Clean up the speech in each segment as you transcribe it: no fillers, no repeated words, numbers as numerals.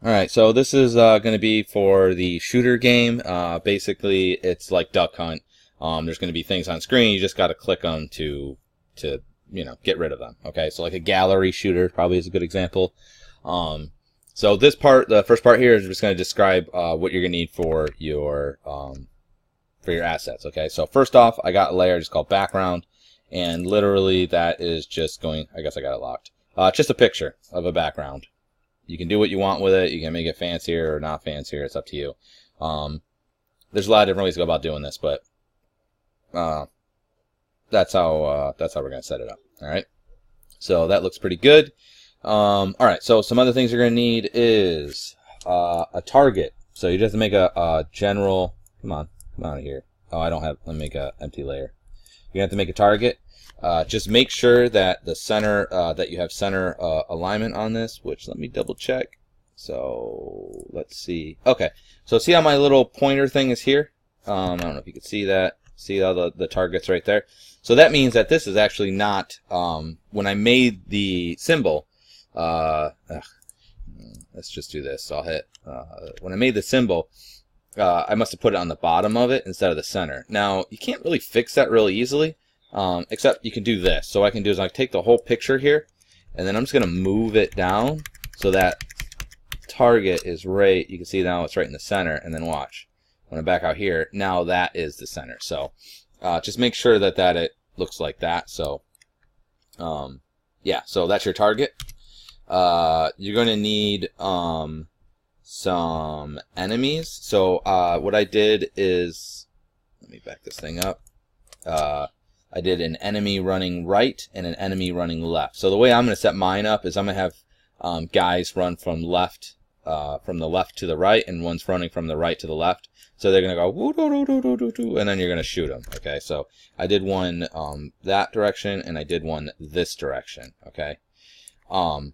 Alright, so this is going to be for the shooter game. Basically, it's like Duck Hunt. There's going to be things on screen. You just got to click them to get rid of them. Okay, so like a gallery shooter probably is a good example. So this part, the first part here, is just going to describe what you're going to need for your assets. Okay, so first off, I got a layer just called background, and literally that is just going. I guess I got it locked. Just a picture of a background. You can do what you want with it. You can make it fancier or not fancier. It's up to you. There's a lot of different ways to go about doing this, but that's how we're gonna set it up. All right. So that looks pretty good. All right. So some other things you're gonna need is a target. So you just have to make a general. Come on out of here. Oh, I don't have. Let me make an empty layer. You have to make a target. Just make sure that the center, that you have center alignment on this, which let me double check. So let's see. Okay, so see how my little pointer thing is here? I don't know if you can see that. See all the targets right there? So that means that this is actually not, when I made the symbol, let's just do this. So I'll hit, when I made the symbol, I must have put it on the bottom of it instead of the center. Now, you can't really fix that really easily. Except you can do this. So what I can do is I take the whole picture here, and then I'm just going to move it down so that target is right. You can see now it's right in the center, and then watch. When I back out here, now that is the center. So just make sure that it looks like that. So yeah, so that's your target. You're going to need some enemies. So what I did is, let me back this thing up. I did an enemy running right and an enemy running left. So the way I'm going to set mine up is I'm going to have guys run from the left to the right, and one's running from the right to the left. So they're going to go woo doo doo doo doo doo, and then you're going to shoot them. Okay, so I did one that direction, and I did one this direction. Okay. All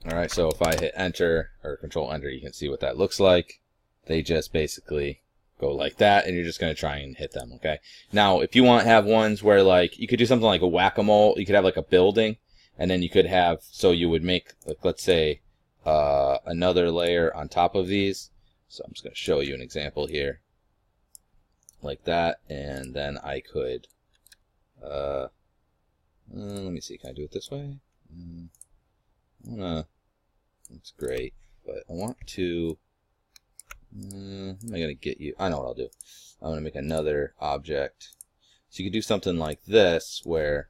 right. So if I hit enter or control enter, you can see what that looks like. They just basically go like that, and you're just going to try and hit them. Okay, now if you want to have ones where like you could do something like a whack-a-mole, you could have like a building, and then you could have, so you would make, like, let's say another layer on top of these. So I'm just going to show you an example here like that, and then I could let me see, can I do it this way? That's great, but I want to, how am I going to get you? I know what I'll do. I'm going to make another object. So you could do something like this, where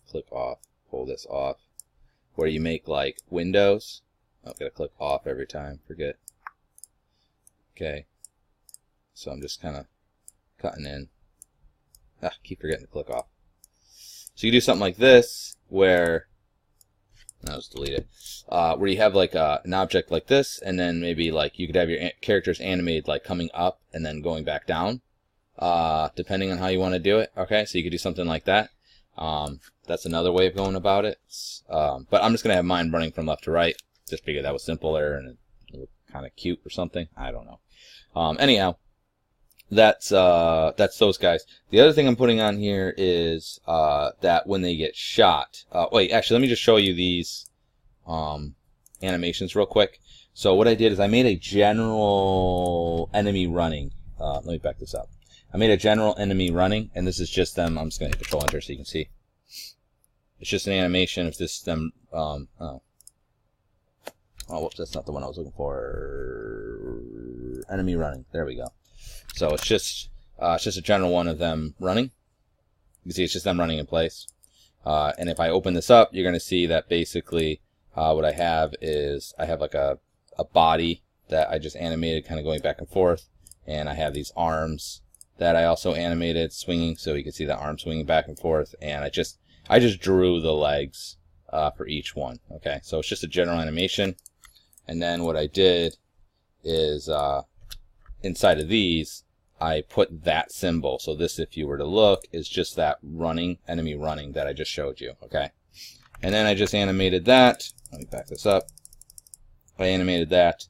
click off, pull this off, where you make like windows. I've got to click off every time, forget. Okay. So I'm just kind of cutting in. Keep forgetting to click off. So you do something like this, where, I'll just delete it, where you have like an object like this, and then maybe like you could have your characters animated like coming up and then going back down, depending on how you want to do it. Okay, so you could do something like that. That's another way of going about it. But I'm just gonna have mine running from left to right. Just figured that was simpler and it looked kind of cute or something. I don't know. Anyhow, that's those guys. The other thing I'm putting on here is that when they get shot. Wait, actually, let me just show you these animations real quick. So what I did is I made a general enemy running. Let me back this up. I made a general enemy running, and this is just them. I'm just going to hit control enter so you can see. It's just an animation of this them. Oh, whoops, that's not the one I was looking for. Enemy running. There we go. So it's just a general one of them running. You can see it's just them running in place. And if I open this up, you're going to see that basically what I have is I have like a body that I just animated kind of going back and forth. And I have these arms that I also animated swinging, so you can see the arm swinging back and forth. And I just drew the legs for each one. Okay, so it's just a general animation. And then what I did is inside of these, I put that symbol. So this, if you were to look, is just that running, enemy running that I just showed you. Okay, and then I just animated that. Let me back this up. I animated that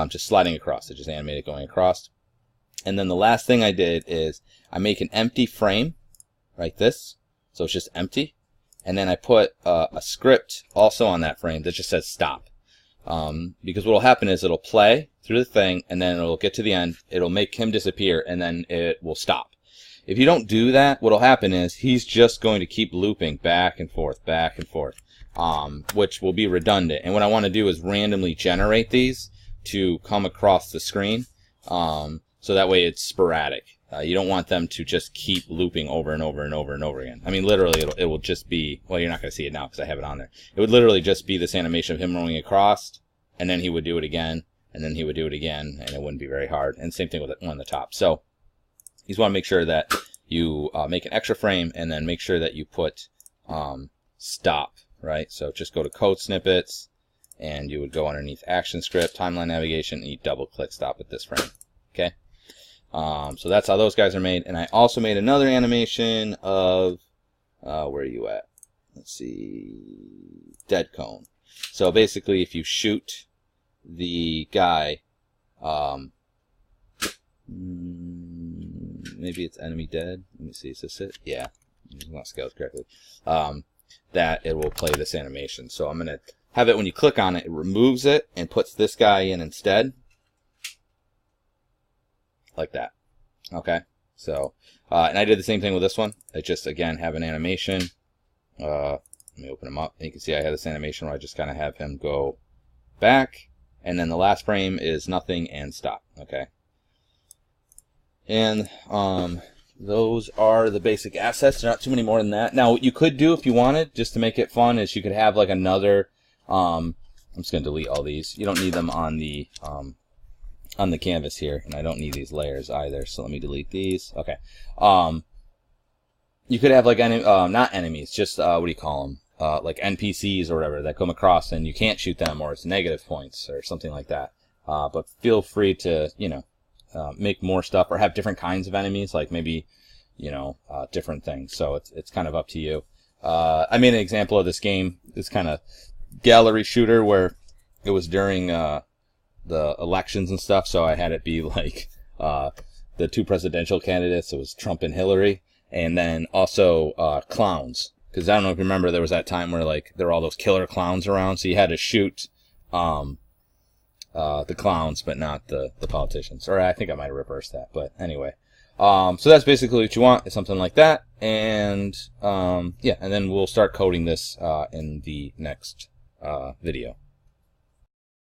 just sliding across. I just animated going across. And then the last thing I did is I make an empty frame like this. So it's just empty. and then I put a script also on that frame that just says stop. Because what will happen is it'll play through the thing, and then it'll get to the end, it'll make him disappear, and then it will stop. If you don't do that, what will happen is he's just going to keep looping back and forth, which will be redundant. And what I want to do is randomly generate these to come across the screen, so that way it's sporadic. You don't want them to just keep looping over and over and over and over again. I mean, literally, it will just be, well, you're not going to see it now because I have it on there. It would literally just be this animation of him rolling across, and then he would do it again, and then he would do it again, and it wouldn't be very hard. And same thing with it on the top. So you just want to make sure that you make an extra frame, and then make sure that you put stop, right? So just go to code snippets, and you would go underneath action script, timeline navigation, and you double click stop at this frame. Okay. So that's how those guys are made. And I also made another animation of, where are you at? Let's see, dead cone. So basically, if you shoot the guy, maybe it's enemy dead. Let me see, is this it? Yeah, not scaled correctly. That it will play this animation. So I'm going to have it when you click on it, it removes it and puts this guy in instead. Like that. Okay. So, and I did the same thing with this one. I just, again, have an animation. Let me open him up. And you can see I have this animation where I just kind of have him go back. And then the last frame is nothing and stop. Okay. And those are the basic assets. There are not too many more than that. Now, what you could do if you wanted, just to make it fun, is you could have like another, I'm just going to delete all these. You don't need them on the canvas here, and I don't need these layers either, so let me delete these. Okay. You could have like not enemies, just what do you call them? Like NPCs or whatever that come across, and you can't shoot them, or it's negative points or something like that. But feel free to, you know, make more stuff or have different kinds of enemies, like maybe, you know, different things. So it's kind of up to you. I made an example of this game, this kind of gallery shooter where it was during the elections and stuff, so I had it be like the two presidential candidates. It was Trump and Hillary, and then also clowns, because I don't know if you remember, there was that time where like there were all those killer clowns around, so you had to shoot the clowns but not the politicians. Or I think I might have reversed that, but anyway, so that's basically what you want, is something like that. And yeah, and then we'll start coding this in the next video.